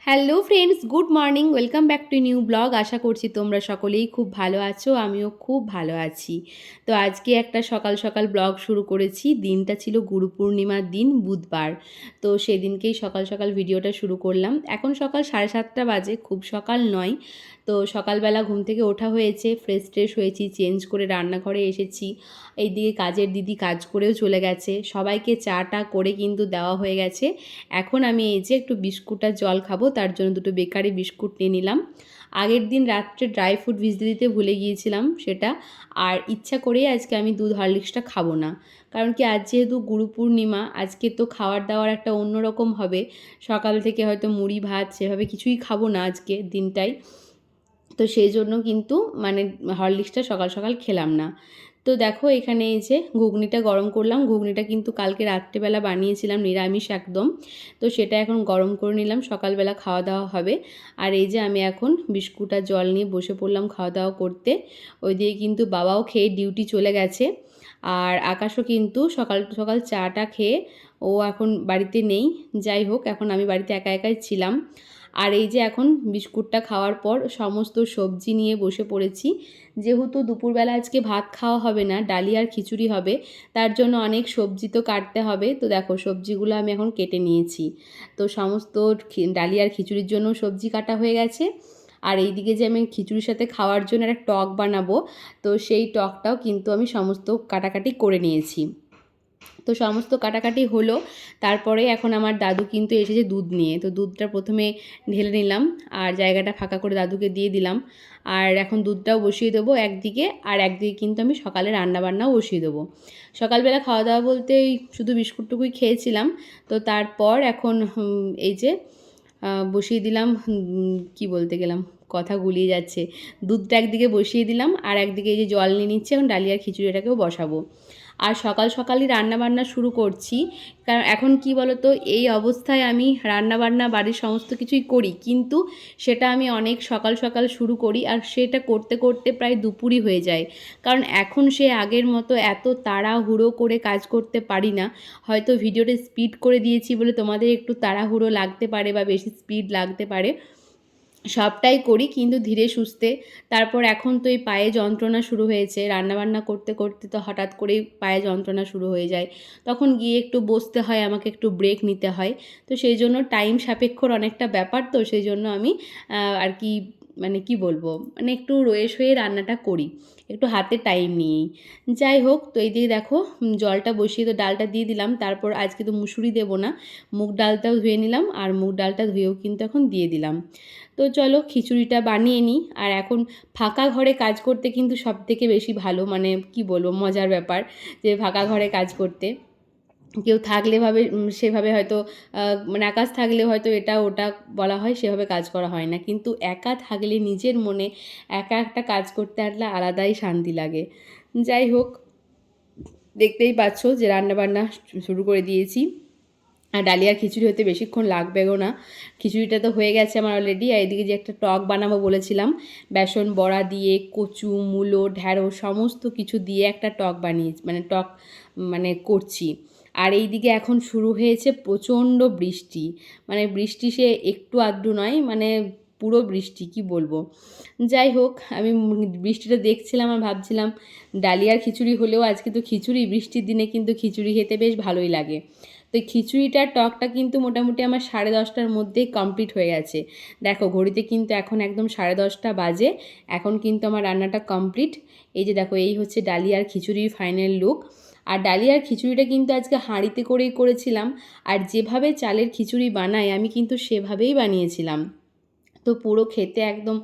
Hello friends, good morning. Welcome back to new blog. আশা করছি তোমরা সকলেই খুব ভালো আছো, আমিও খুব ভালো আছি। তো আজকে একটা সকাল সকাল ব্লগ শুরু করেছি। দিনটা ছিল গুরু পূর্ণিমার দিন, বুধবার। তো সেদিনকেই সকাল সকাল ভিডিওটা শুরু করলাম। এখন সকাল 7:30 বাজে, খুব সকাল নয়। তো সকালবেলা ঘুম থেকে ওঠা হয়েছে, ফ্রেশ ট্রেশ হয়েছি, চেঞ্জ করে রান্নাঘরে এসেছি। এইদিকে কাজের দিদি কাজ করেও চলে গেছে, সবাইকে চাটা করে কিন্তু দেওয়া হয়ে গেছে। এখন আমি এই যে একটু বিস্কুট আর জল খাবো, তার জন্য দুটো বেকারি বিস্কুট নিয়ে নিলাম। আগের দিন রাত্রে ড্রাই ফ্রুট ভিজতে দিতে ভুলে গিয়েছিলাম সেটা, আর ইচ্ছা করেই আজকে আমি দুধ হরলিক্সটা খাবো না। কারণ কি, আজ যেহেতু গুরু পূর্ণিমা, আজকে তো খাওয়ার দাওয়ার একটা অন্যরকম হবে। সকাল থেকে হয়তো মুড়ি ভাত সেভাবে কিছুই খাবো না আজকে দিনটাই। তো সেই জন্য কিন্তু হরলিক্সটা সকাল সকাল খেলাম না। তো দেখো এখানে এই যে ঘুগনিটা গরম করলাম। ঘুগনিটা কিন্তু কালকে রাত্রেবেলা বানিয়েছিলাম, নিরামিষ একদম। তো সেটা এখন গরম করে নিলাম, সকালবেলা খাওয়া দাওয়া হবে। আর এই যে আমি এখন বিস্কুট আর জল নিয়ে বসে পড়লাম খাওয়া দাওয়া করতে। ওইদিকে কিন্তু বাবাও খেয়ে ডিউটি চলে গেছে। আর আকাশও কিন্তু সকাল সকাল চাটা খেয়ে ও এখন বাড়িতে নেই। যাই হোক, এখন আমি বাড়িতে একা একাই ছিলাম। আর এই যে এখন বিস্কুটটা খাওয়ার পর সমস্ত সবজি নিয়ে বসে পড়েছি। যেহেতু দুপুরবেলা আজকে ভাত খাওয়া হবে না, ডালি আর খিচুড়ি হবে, তার জন্য অনেক সবজি তো কাটতে হবে। তো দেখো সবজিগুলো আমি এখন কেটে নিয়েছি। তো সমস্ত ডালি আর খিচুড়ির জন্য সবজি কাটা হয়ে গেছে। আর এইদিকে যে আমি খিচুড়ির সাথে খাওয়ার জন্য একটা টক বানাবো, তো সেই টকটাও কিন্তু আমি সমস্ত কাটাকাটি করে নিয়েছি। তো সমস্ত কাটাকাটি হলো। তারপরে এখন আমার দাদু কিন্তু এসেছে দুধ নিয়ে। তো দুধটা প্রথমে ঢেলে নিলাম আর জায়গাটা ফাঁকা করে দাদুকে দিয়ে দিলাম। আর এখন দুধটাও বসিয়ে দেবো একদিকে, আর একদিকে কিন্তু আমি সকালে রান্নাবান্নাও বসিয়ে দেবো। সকালবেলা খাওয়া দাওয়া বলতে শুধু বিস্কুটটুকুই খেয়েছিলাম। তো তারপর এখন এই যে বসিয়ে দিলাম, কি বলতে গেলাম, কথা গুলিয়ে যাচ্ছে। দুধটা একদিকে বসিয়ে দিলাম আর একদিকে এই যে জল নিয়ে নিচ্ছে, এখন ডালিয়ার খিচুড়িটাকেও বসাবো। আর সকাল সকালই রান্নাবান্না শুরু করছি। কারণ এখন কি বলতো, এই অবস্থায় আমি রান্নাবান্না বাড়ির সমস্ত কিছুই করি, কিন্তু সেটা আমি অনেক সকাল সকাল শুরু করি আর সেটা করতে করতে প্রায় দুপুরই হয়ে যায়। কারণ এখন সে আগের মতো এত তাড়াহুড়ো করে কাজ করতে পারি না। হয়তো ভিডিওটা স্পিড করে দিয়েছি বলে তোমাদের একটু তাড়াহুড়ো লাগতে পারে বা বেশি স্পিড লাগতে পারে। সবটাই করি কিন্তু ধীরে সুস্থে। তারপর এখন তো এই পায়ে যন্ত্রণা শুরু হয়েছে, রান্নাবান্না করতে করতে তো হঠাৎ করেই পায়ে যন্ত্রণা শুরু হয়ে যায়। তখন গিয়ে একটু বসতে হয়, আমাকে একটু ব্রেক নিতে হয়। তো সেই জন্য টাইম সাপেক্ষর অনেকটা ব্যাপার, তো সেই জন্য আমি আর কি, কি বলবো, একটু রয়ে সয়ে রান্নাটা করি, একটু হাতে টাইম নিয়েই। যাই হোক, তো এই দিকে দেখো জলটা বসিয়ে তো ডালটা দিয়ে দিলাম। তারপর আজকে তো মুসুরি দেবো না, মুগ ডালটাও ধুয়ে নিলাম আর মুগ ডালটা ধুয়েও কিন্তু এখন দিয়ে দিলাম। তো চলো খিচুড়িটা বানিয়ে নিই। আর এখন ফাঁকা ঘরে কাজ করতে কিন্তু সবথেকে বেশি ভালো, কি বলবো, মজার ব্যাপার যে ফাঁকা ঘরে কাজ করতে। কেউ থাকলে সেভাবে হয়তো আকাশ থাকলে হয়তো এটা ওটা বলা হয়, সেভাবে কাজ করা হয় না। কিন্তু একা থাকলে নিজের মনে একা একটা কাজ করতে আসলে আলাদাই শান্তি লাগে। যাই হোক, দেখতেই পাচ্ছ যে রান্নাবান্না শুরু করে দিয়েছি। আর ডালিয়ার খিচুড়ি হতে বেশিক্ষণ লাগবেও না। খিচুড়িটা তো হয়ে গেছে আমার অলরেডি। আর এদিকে যে একটা টক বানাবো বলেছিলাম, বেসন বড়া দিয়ে কচু মূলো ঢ্যাঁড়স সমস্ত কিছু দিয়ে একটা টক বানিয়েছি, টক করছি। আর এইদিকে এখন শুরু হয়েছে প্রচণ্ড বৃষ্টি। বৃষ্টি সে একটু আধটু নয়, পুরো বৃষ্টি, কি বলবো। যাই হোক, আমি বৃষ্টিটা দেখছিলাম আর ভাবছিলাম ডালিয়ার খিচুড়ি হলেও আজকে তো খিচুড়ি, বৃষ্টির দিনে কিন্তু খিচুড়ি খেতে বেশ ভালোই লাগে। তো খিচুড়িটার টকটা কিন্তু মোটামুটি আমার 10:30টার মধ্যেই কমপ্লিট হয়ে গেছে। দেখো ঘড়িতে কিন্তু এখন একদম 10:30 বাজে। এখন কিন্তু আমার রান্নাটা কমপ্লিট। এই যে দেখো, এই হচ্ছে ডালিয়ার খিচুড়ির ফাইনাল লুক। আর ডালিয়ার খিচুড়িটা কিন্তু আজকে হাঁড়িতে করেই করেছিলাম। আর যেভাবে চালের খিচুড়ি বানাই আমি কিন্তু সেভাবেই বানিয়েছিলাম। তো পুরো খেতে একদম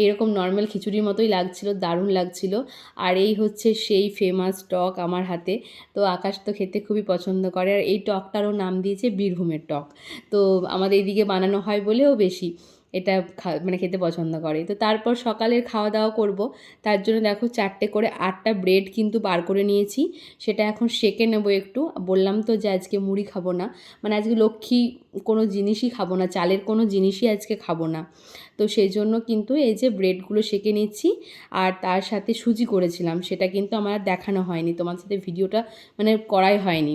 এরকম নর্মাল খিচুড়ির মতোই লাগছিল, দারুণ লাগছিল। আর এই হচ্ছে সেই ফেমাস টক আমার হাতে। তো আকাশ তো খেতে খুবই পছন্দ করে, আর এই টকটারও নাম দিয়েছে বীরভূমের টক। তো আমাদের এইদিকে বানানো হয় বলেও বেশি এটা খেতে পছন্দ করে। তো তারপর সকালের খাওয়া দাওয়া করব, তার জন্য দেখো 4টে করে 8টা ব্রেড কিন্তু বার করে নিয়েছি। সেটা এখন সেঁকে নেবো একটু। বললাম তো যে আজকে মুড়ি খাবো না, আজকে লক্ষ্মী কোনো জিনিসই খাবো না, চালের কোনো জিনিসই আজকে খাবো না। তো সেই জন্য কিন্তু এই যে ব্রেডগুলো সেঁকে নিচ্ছি। আর তার সাথে সুজি করেছিলাম, সেটা কিন্তু আমার আর দেখানো হয়নি, তোমার সাথে ভিডিওটা করাই হয়নি।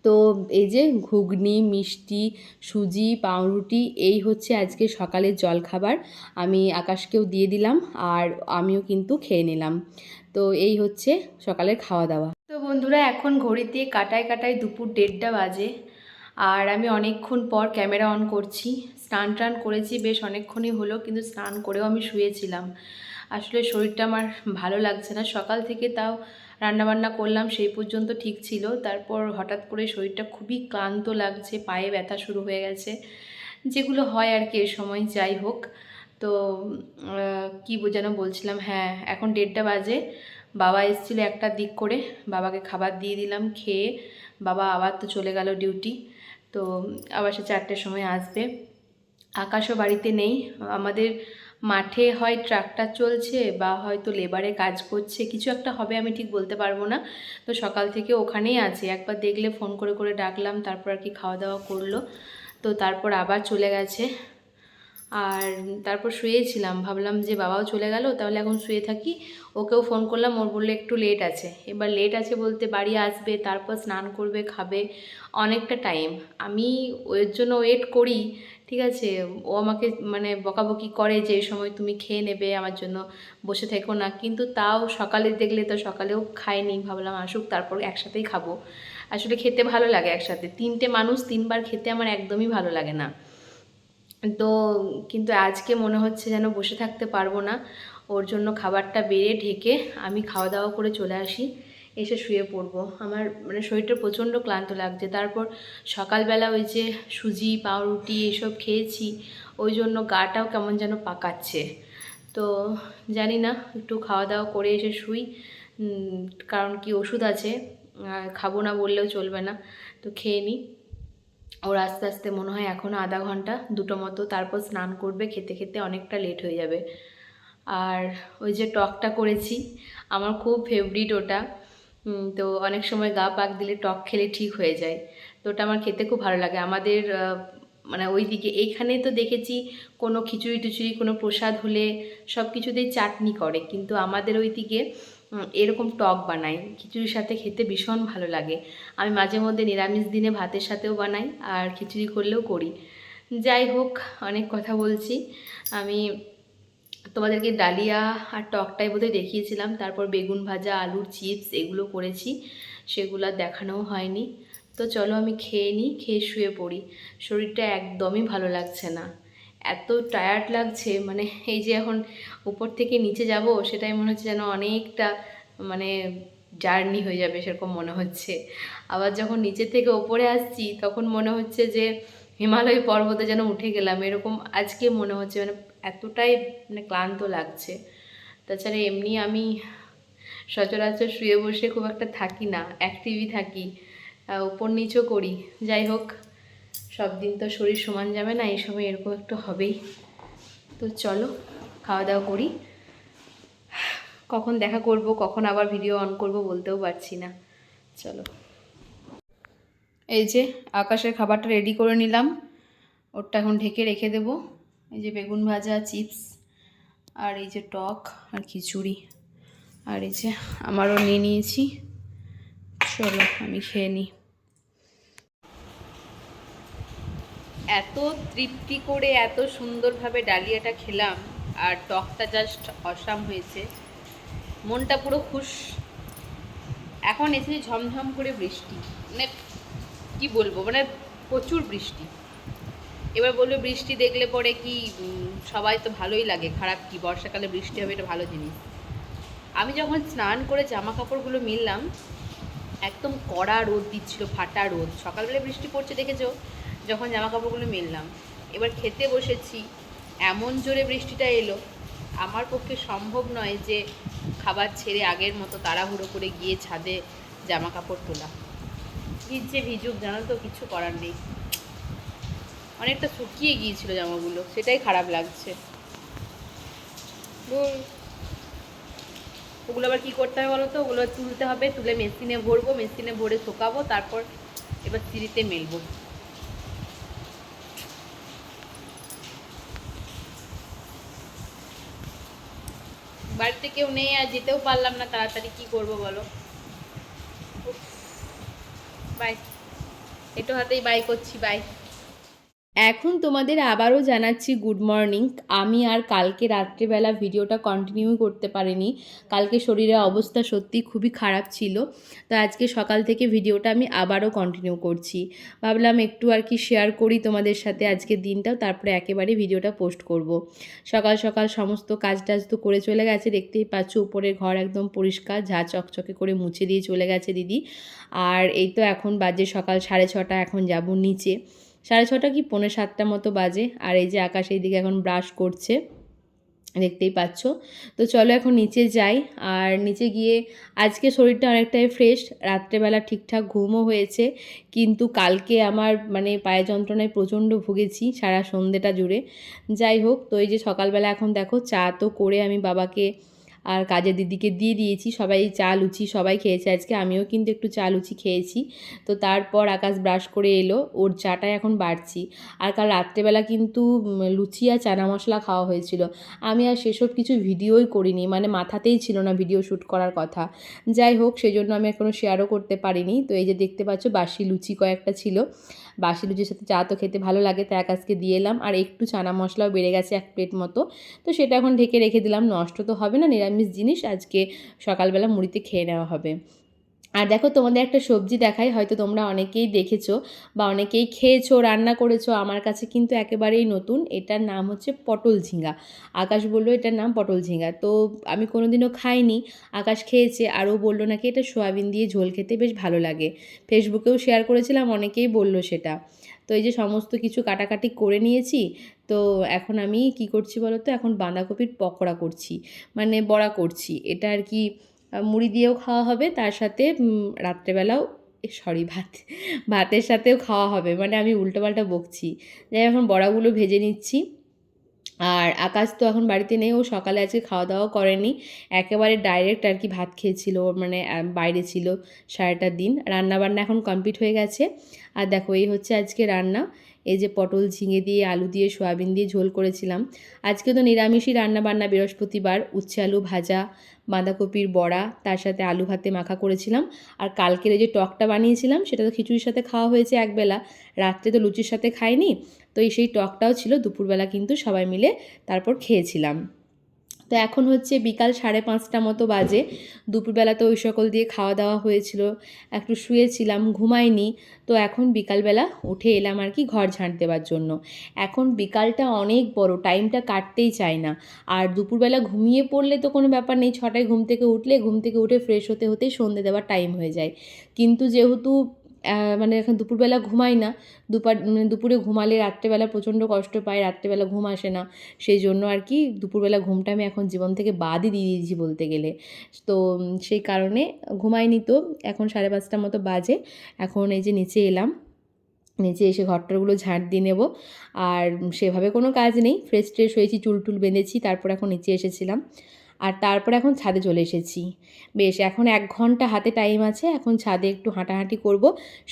তো এই যে ঘুগনি, মিষ্টি, সুজি, পাউরুটি এই হচ্ছে আজকে সকালের জলখাবার। আমি আকাশকেও দিয়ে দিলাম আর আমিও কিন্তু খেয়ে নিলাম। তো এই হচ্ছে সকালের খাওয়া দাওয়া। তো বন্ধুরা এখন ঘড়িতে কাটায় কাটায় দুপুর 1:30টা বাজে আর আমি অনেকক্ষণ পর ক্যামেরা অন করছি। স্নান টান করেছি বেশ অনেকক্ষণই হলো, কিন্তু স্নান করেও আমি শুয়েছিলাম। আসলে শরীরটা আমার ভালো লাগছে না, সকাল থেকে তাও রান্নাবান্না করলাম সেই পর্যন্ত ঠিক ছিল, তারপর হঠাৎ করে শরীরটা খুবই ক্লান্ত লাগছে, পায়ে ব্যথা শুরু হয়ে গেছে, যেগুলো হয় আর কি এ সময়। যাই হোক, তো কী যেন বলছিলাম, হ্যাঁ এখন 1:30টা বাজে। বাবা এসেছিলো 1টার দিক করে, বাবাকে খাবার দিয়ে দিলাম, খেয়ে বাবা আবার তো চলে গেল ডিউটি। তো আবার সে 4টের সময় আসবে। আকাশও বাড়িতে নেই, আমাদের মাঠে হয় ট্রাক্টর চলছে বা হয়তো লেবারে কাজ করছে, কিছু একটা হবে, আমি ঠিক বলতে পারবো না। তো সকাল থেকে ওখানেই আছে, একবার দেখলে ফোন করে করে ডাকলাম, তারপর আর কি খাওয়া দাওয়া করলো, তো তারপর আবার চলে গেছে। আর তারপর শুয়েছিলাম, ভাবলাম যে বাবাও চলে গেল, তাহলে এখন শুয়ে থাকি। ওকেও ফোন করলাম, ওর বললো একটু লেট আছে। এবার লেট আছে বলতে বাড়ি আসবে, তারপর স্নান করবে, খাবে, অনেকটা টাইম। আমি ওর জন্য ওয়েট করি, ঠিক আছে। ও আমাকে মানে বকাবকি করে যে এই সময় তুমি খেয়ে নেবে, আমার জন্য বসে থেকো না, কিন্তু তাও সকালে দেখলে তো সকালেও খায়নি, ভাবলাম আসুক তারপর একসাথেই খাবো। আসলে খেতে ভালো লাগে একসাথে, 3টে মানুষ 3বার খেতে আমার একদমই ভালো লাগে না। তো কিন্তু আজকে মনে হচ্ছে যেন বসে থাকতে পারবো না, ওর জন্য খাবারটা বেড়ে ঢেকে আমি খাওয়া দাওয়া করে চলে আসি, এসে শুয়ে পড়বো। আমার মানে শরীরটা প্রচণ্ড ক্লান্ত লাগছে। তারপর সকালবেলা ওই যে সুজি পাউরুটি এসব খেয়েছি, ওই জন্য গাটাও কেমন যেন পাকাচ্ছে। তো জানি না, একটু খাওয়া দাওয়া করে এসে শুই, কারণ কি ওষুধ আছে, খাবো না বললেও চলবে না, তো খেয়ে নিই। ওর আস্তে আস্তে মনে হয় এখনও আধা ঘন্টা 2টো মতো, তারপর স্নান করবে, খেতে খেতে অনেকটা লেট হয়ে যাবে। আর ওই যে টকটা করেছি, আমার খুব ফেভারিট ওটা। তো অনেক সময় গা পাক দিলে টক খেলে ঠিক হয়ে যায়, তো ওটা আমার খেতে খুব ভালো লাগে। আমাদের মানে ওই দিকে এইখানে তো দেখেছি কোনো খিচুড়ি টিচুড়ি কোনো প্রসাদ হলে সব কিছুতেই চাটনি করে, কিন্তু আমাদের ওই দিকে এরকম টক বানাই, খিচুড়ির সাথে খেতে ভীষণ ভালো লাগে। আমি মাঝে মধ্যে নিরামিষ দিনে ভাতের সাথেও বানাই আর খিচুড়ি করলেও করি। যাই হোক, অনেক কথা বলছি। আমি তোমাদেরকে ডালিয়া আর টকটাই বোধহয় দেখিয়েছিলাম, তারপর বেগুন ভাজা, আলুর চিপস এগুলো করেছি, সেগুলো দেখানোও হয়নি। তো চলো আমি খেয়ে নিই, খেয়ে শুয়ে পড়ি। শরীরটা একদমই ভালো লাগছে না, এত টায়ার্ড লাগছে, মানে এই যে এখন উপর থেকে নিচে যাব, সেটাই মনে হচ্ছে যেন অনেকটা মানে জার্নি হয়ে যাবে সেরকম মনে হচ্ছে। আবার যখন নিচে থেকে ওপরে আসছি তখন মনে হচ্ছে যে হিমালয় পর্বতে যেন উঠে গেলাম, এরকম আজকে মনে হচ্ছে, মানে এতটাই মানে ক্লান্ত লাগছে। তাছাড়া এমনি আমি সচরাচর শুয়ে বসে খুব একটা থাকি না, অ্যাক্টিভই থাকি, উপর নিচও করি। যাই হোক, সব দিন তো শরীর সমান যাবে না, এই সময় এরকম একটু হবেই। তো চলো খাওয়া দাওয়া করি, কখন দেখা করব কখন আবার ভিডিও অন করব বলতেও পারছি না। চলো, এই যে আকাশের খাবারটা রেডি করে নিলাম, ওরটা এখন ঢেকে রেখে দেব। এই যে বেগুন ভাজা, চিপস, আর এই যে টক আর খিচুড়ি, আর এই যে আমারও নিয়ে নিয়েছি। চলো আমি খেয়ে নিই। এত তৃপ্তি করে এত সুন্দরভাবে ডালিয়াটা খেলাম, আর টকটা জাস্ট অসাম হয়েছে, মনটা পুরো খুশ। এখন এসেছে ঝমঝম করে বৃষ্টি, মানে কি বলবো, মানে প্রচুর বৃষ্টি। এবার বলবে বৃষ্টি দেখলে পরে কি সবাই তো ভালোই লাগে, খারাপ কি, বর্ষাকালে বৃষ্টি হবে এটা ভালো জিনিস। আমি যখন স্নান করে জামা কাপড়গুলো মিললাম, একদম কড়া রোদ দিচ্ছিল, ফাটা রোদ, সকালবেলা বৃষ্টি পড়ছে দেখেছো, যখন জামা কাপড়গুলো মেললাম। এবার খেতে বসেছি, এমন জোরে বৃষ্টিটা এলো, আমার পক্ষে সম্ভব নয় যে খাবার ছেড়ে আগের মতো তাড়াহুড়ো করে গিয়ে ছাদে জামা কাপড় তোলা। ভিজছে ভিজুক, জানো তো, কিছু করার নেই। অনেকটা শুকিয়ে গিয়েছিল জামাগুলো, সেটাই খারাপ লাগছে। ওগুলো আবার কী করতে হবে বলো তো, ওগুলো তুলতে হবে, তুলে মেশিনে ভরবো, মেশিনে ভরে শুকাবো, তারপর এবার চিরিতে মেলবো। বাড়িতে কেউ নেই আর যেতেও পারলাম না তাড়াতাড়ি, কি করবো বলো। বাই। এটো হাতেই বাই করছি, বাই। এখন তোমাদের আবারও জানাচ্ছি গুড মর্নিং। আমি আর কালকে রাত্রেবেলা ভিডিওটা কন্টিনিউ করতে পারিনি, কালকে শরীরের অবস্থা সত্যি খুবই খারাপ ছিল। তো আজকে সকাল থেকে ভিডিওটা আমি আবারও কন্টিনিউ করছি, ভাবলাম একটু আর কি শেয়ার করি তোমাদের সাথে আজকের দিনটাও, তারপরে একেবারে ভিডিওটা পোস্ট করব। সকাল সকাল সমস্ত কাজ টাজ তো করে চলে গেছে, দেখতেই পাচ্ছ উপরের ঘর একদম পরিষ্কার, ঝা চকচকে করে মুছে দিয়ে চলে গেছে দিদি। আর এই তো এখন বাজে সকাল 6:30, এখন যাব নিচে। 6:30 কি 6:45 মতো বাজে। আর এই যে আকাশ এই দিকে এখন ব্রাশ করছে, দেখতেই পাচ্ছ। তো চলো এখন নিচে যাই। আর নিচে গিয়ে আজকে শরীরটা অনেকটাই ফ্রেশ, রাত্রেবেলা ঠিকঠাক ঘুমও হয়েছে, কিন্তু কালকে আমার মানে পায়ে যন্ত্রণায় প্রচণ্ড ভুগেছি সারা সন্ধ্যেটা জুড়ে। যাই হোক, তো এই যে সকালবেলা এখন দেখো চা তো করে আমি বাবাকে আর কাজের দিদিকে দিয়ে দিয়েছি, সবাই চা লুচি সবাই খেয়েছে আজকে, আমিও কিন্তু একটু চা লুচি খেয়েছি। তো তারপর আকাশ ব্রাশ করে এলো, ওর চাটাই এখন বাড়ছি। আর কাল রাত্রেবেলা কিন্তু লুচি আর চানা মশলা খাওয়া হয়েছিল, আমি আর সেসব কিছু ভিডিওই করিনি, মানে মাথাতেই ছিল না ভিডিও শ্যুট করার কথা। যাই হোক, সেই জন্য আমি এখনও শেয়ারও করতে পারিনি। তো এই যে দেখতে পাচ্ছ বাসি লুচি কয়েকটা ছিল, বাসি লুচির সাথে চা তো খেতে ভালো লাগে, তাই আকাশকে দিয়ে এলাম। আর একটু চানা মশলাও বেড়ে গেছে 1 প্লেট মতো, তো সেটা এখন ঢেকে রেখে দিলাম, নষ্ট তো হবে না, নিরামিষ জিনিস আজকে সকালবেলা মুড়িতে খেয়ে নেওয়া হবে। আর দেখো তোমাদের একটা সবজি দেখাই, হয়তো তোমরা অনেকেই দেখেছো বা অনেকেই খেয়েছো, রান্না করেছো, আমার কাছে কিন্তু একেবারেই নতুন। এটার নাম হচ্ছে পটল ঝিঙ্গা। আকাশ বললো এটার নাম পটল ঝিঙ্গা, তো আমি কোনোদিনও খাইনি, আকাশ খেয়েছে আর ও বললো নাকি এটা সয়াবিন দিয়ে ঝোল খেতে বেশ ভালো লাগে। ফেসবুকেও শেয়ার করেছিলাম, অনেকেই বললো সেটা। তো এই যে সমস্ত কিছু কাটাকাটি করে নিয়েছি। তো এখন আমি কি করছি বলো তো, এখন বাঁধাকপির পকোড়া করছি, মানে বড়া করছি। এটা আর কি মুড়ি দিয়েও খাওয়া হবে, তার সাথে রাত্রেবেলাও ভাতের সাথেও খাওয়া হবে, মানে আমি উল্টোপাল্টা বকছি। যাই এখন বড়াগুলো ভেজে নিচ্ছি। আর আকাশ তো এখন বাড়িতে নেই, ও সকালে আজকে খাওয়া দাওয়া করেনি, একেবারে ডাইরেক্ট আর কি ভাত খেয়েছিল, ওর মানে বাইরে ছিল সারাটা দিন। রান্নাবান্না এখন কমপ্লিট হয়ে গেছে। আর দেখো এই হচ্ছে আজকে রান্না, এই যে পটল ঝিঙে দিয়ে আলু দিয়ে সয়াবিন দিয়ে ঝোল করেছিলাম। আজকে তো নিরামিষই রান্নাবান্না, বৃহস্পতিবার, উচ্ছে আলু ভাজা, বাঁধাকপির বড়া, তার সাথে আলু ভাতে মাখা করেছিলাম। আর কালকের এই যে টকটা বানিয়েছিলাম সেটা তো খিচুড়ির সাথে খাওয়া হয়েছে একবেলা, রাত্রে তো লুচির সাথে খাইনি, তো সেই টকটাও ছিল, দুপুরবেলা কিন্তু সবাই মিলে তারপর খেয়েছিলাম। তো এখন হচ্ছে বিকাল 5:30 মতো বাজে, দুপুরবেলা তো ওই সকল দিয়ে খাওয়া দাওয়া হয়েছিল, একটু শুয়েছিলাম, ঘুমাইনি। তো এখন বিকালবেলা উঠে এলাম আর কি ঘর ঝাঁট দেওয়ার জন্য। এখন বিকালটা অনেক বড়, টাইমটা কাটতেই চায় না। আর দুপুরবেলা ঘুমিয়ে পড়লে তো কোনো ব্যাপার নেই, 6টায় ঘুম থেকে উঠলে ঘুম থেকে উঠে ফ্রেশ হতে হতেই সন্ধে দেওয়ার টাইম হয়ে যায়। কিন্তু যেহেতু মানে এখন দুপুরবেলা ঘুমাই না, দুপুরে ঘুমালে রাত্রেবেলা প্রচণ্ড কষ্ট পাই, রাত্রেবেলা ঘুম আসে না, সেই জন্য আর কি দুপুরবেলা ঘুমটা আমি এখন জীবন থেকে বাদই দিয়ে দিয়েছি বলতে গেলে। তো সেই কারণে ঘুমাইনি। তো এখন 5:30 মতো বাজে, এখন এই যে নিচে এলাম, নিচে এসে ঘরটরগুলো ঝাঁট দিয়ে নেব। আর সেভাবে কোনো কাজ নেই, ফ্রেশ ট্রেশ হয়েছি, চুল টুল বেঁধেছি, তারপর এখন নিচে এসেছিলাম। আর তারপরে এখন ছাদে চলে এসেছি। বেশ, এখন 1 ঘন্টা হাতে টাইম আছে, এখন ছাদে একটু হাঁটাহাঁটি করব,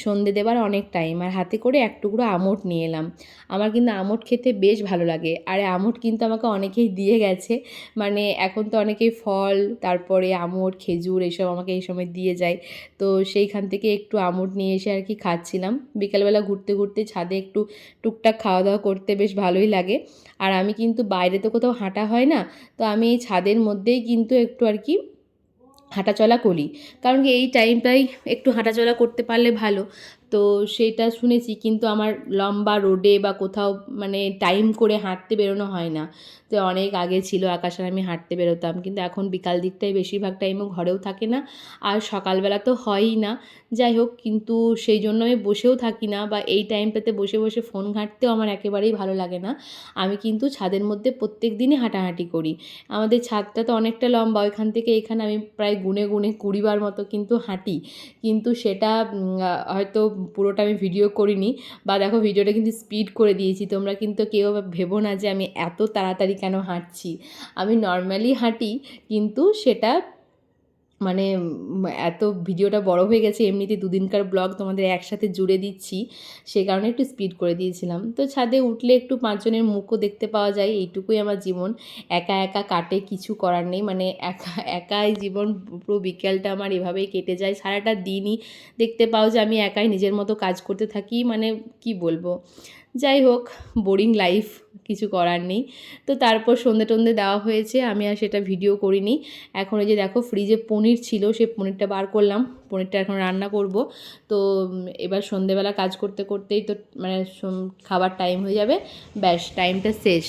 সন্ধে দেবার অনেক টাইম। আর হাতে করে এক টুকরো আমট নিয়ে এলাম, আমার কিন্তু আমট খেতে বেশ ভালো লাগে। আর আমট কিন্তু আমাকে অনেকেই দিয়ে গেছে, মানে এখন তো অনেকেই ফল, তারপরে আমট, খেজুর এসব আমাকে এই সময় দিয়ে যায়। তো সেইখান থেকে একটু আমট নিয়ে এসে আর কি খাচ্ছিলাম। বিকালবেলা ঘুরতে ঘুরতে ছাদে একটু টুকটাক খাওয়া দাওয়া করতে বেশ ভালোই লাগে। আর আমি কিন্তু বাইরে তো কোথাও হাঁটা হয় না, তো আমি এই ছাদের মধ্যেই কিন্তু একটু আর কি হাঁটাচলা করি, কারণ কি এই টাইমটাই একটু হাঁটাচলা করতে পারলে ভালো। তো সেটা শুনেছি, কিন্তু আমার লম্বা রোডে বা কোথাও মানে টাইম করে হাঁটতে বেরোনো হয় না। তো অনেক আগে ছিল আকাশ আর আমি হাঁটতে বেরোতাম, কিন্তু এখন বিকাল দিকটাই বেশিরভাগ টাইমও ঘরেও থাকে না, আর সকালবেলা তো হয়ই না। যাই হোক, কিন্তু সেই জন্য আমি বসেও থাকি না, বা এই টাইমটাতে বসে বসে ফোন ঘাঁটতেও আমার একেবারেই ভালো লাগে না। আমি কিন্তু ছাদের মধ্যে প্রত্যেক দিনই হাঁটাহাঁটি করি। আমাদের ছাদটা তো অনেকটা লম্বা, ওইখান থেকে এখানে আমি প্রায় গুনে গুনে 20 বার মতো কিন্তু হাঁটি, কিন্তু সেটা হয়তো পুরোটা আমি ভিডিও করিনি, বা দেখো ভিডিওটা কিন্তু স্পিড করে দিয়েছি, তোমরা কিন্তু কেউ ভেবো না যে আমি এত তাড়াতাড়ি কেন হাঁটছি। আমি নর্মালি হাঁটি, কিন্তু সেটা মানে এত ভিডিওটা বড় হয়ে গেছে, এমনিতে দুদিনকার ব্লগ তোমাদের একসাথে জুড়ে দিচ্ছি, সে কারণে একটু স্পিড করে দিয়েছিলাম। তো ছাদে উঠলে একটু 5 জনের মুখও দেখতে পাওয়া যায়, এইটুকুই আমার জীবন। একা একা কাটে, কিছু করার নেই, মানে একাই জীবন। পুরো বিকেলটা আমার এভাবেই কেটে যায়, সারাটা দিনই দেখতে পাও যে আমি একাই নিজের মতো কাজ করতে থাকি, মানে কি বলবো। যাই হোক, বোরিং লাইফ, কিছু করার নেই। তো তারপর সন্ধে টন্ধে দেওয়া হয়েছে, আমি আর সেটা ভিডিও করিনি। এখন এই যে দেখো ফ্রিজে পনির ছিল, সেই পনিরটা বার করলাম, পনিরটা এখন রান্না করব। তো এবার সন্ধেবেলা কাজ করতে করতেই তো মানে খাবার টাইম হয়ে যাবে, ব্যাস টাইমটা শেষ।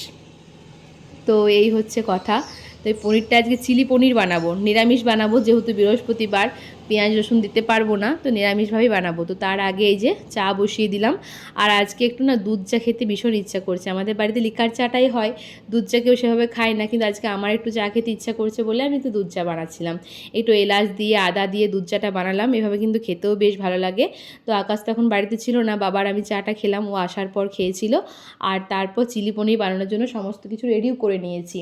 তো এই হচ্ছে কথা। তো এই পনিরটা আজকে চিলি পনির বানাবো, নিরামিষ বানাবো, যেহেতু বৃহস্পতিবার পেঁয়াজ রসুন দিতে পারবো না, তো নিরামিষভাবেই বানাবো। তো তার আগে এই যে চা বসিয়ে দিলাম। আর আজকে একটু না দুধ চা খেতে ভীষণ ইচ্ছা করছে। আমাদের বাড়িতে লিকার চাটাই হয়, দুধ চা কেউ সেভাবে খায় না, কিন্তু আজকে আমার একটু চা খেতে ইচ্ছা করছে বলে আমি তো দুধ চা বানাচ্ছিলাম। একটু এলাচ দিয়ে আদা দিয়ে দুধ চাটা বানালাম, এভাবে কিন্তু খেতেও বেশ ভালো লাগে। তো আকাশ তো এখন বাড়িতে ছিল না, বাবার আমি চাটা খেলাম, ও আসার পর খেয়েছিল। আর তারপর চিলি পনির বানানোর জন্য সমস্ত কিছু রেডিও করে নিয়েছি।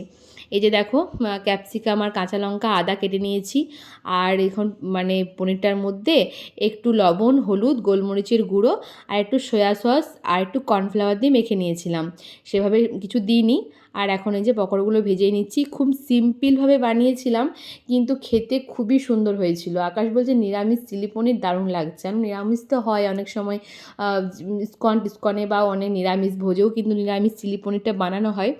এই যে দেখো ক্যাপসিকাম আর কাঁচা লঙ্কা আদা কেটে নিয়েছি। আর এখন মানে পনিরটার মধ্যে একটু লবণ, হলুদ, গোলমরিচের গুঁড়ো আর একটু সয়া সস আর একটু কর্নফ্লাওয়ার দিয়ে মেখে নিয়েছিলাম, সেভাবে কিছু দিইনি। আর এখন এই যে পকোড়াগুলো ভেজে নিচ্ছি, খুব সিম্পলভাবে বানিয়েছিলাম, কিন্তু খেতে খুবই সুন্দর হয়েছিল। আকাশ বলছে নিরামিষ চিলি পনির দারুণ লাগছে। আমি নিরামিষ তো হয় অনেক সময়, ইস্কন টিস্কনে বা অনেক নিরামিষ ভোজেও কিন্তু নিরামিষ চিলি পনিরটা বানানো হয়।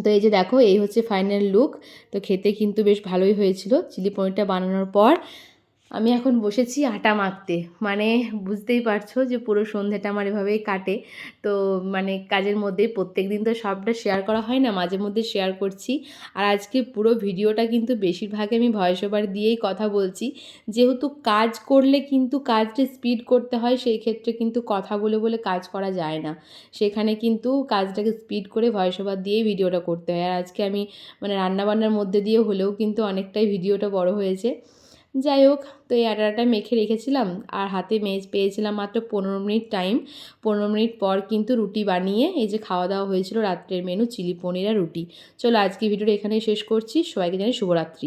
তো এই যে দেখো এই হচ্ছে ফাইনাল লুক। তো খেতে কিন্তু বেশ ভালোই হয়েছিল। চিলি পনিরটা বানানোর পর আমি এখন বসেছি আটা মাখতে, মানে বুঝতেই পারছো যে পুরো সন্ধ্যেটা আমার এভাবেই কাটে। তো মানে কাজের মধ্যেই, প্রত্যেক দিন তো সবটা শেয়ার করা হয় না, মাঝে মধ্যে শেয়ার করছি। আর আজকে পুরো ভিডিওটা কিন্তু বেশিরভাগ আমি ভয়েস ওভার দিয়েই কথা বলছি, যেহেতু কাজ করলে কিন্তু কাজটা স্পিড করতে হয়, সেই ক্ষেত্রে কিন্তু কথা বলে বলে কাজ করা যায় না, সেখানে কিন্তু কাজটাকে স্পিড করে ভয়েস ওভার দিয়েই ভিডিওটা করতে হয়। আর আজকে আমি মানে রান্নাবান্নার মধ্যে দিয়ে হলেও কিন্তু অনেকটাই ভিডিওটা বড় হয়েছে। যাই হোক, তো এই আটাটা মেখে রেখেছিলাম, আর হাতে পেয়েছিলাম মাত্র 15 মিনিট টাইম। 15 মিনিট পর কিন্তু রুটি বানিয়ে এই যে খাওয়া দাওয়া হয়েছিল, রাত্রের মেনু চিলি পনির আর রুটি। চলো আজকে ভিডিওটা এখানেই শেষ করছি, সবাইকে জানাই শুভরাত্রি।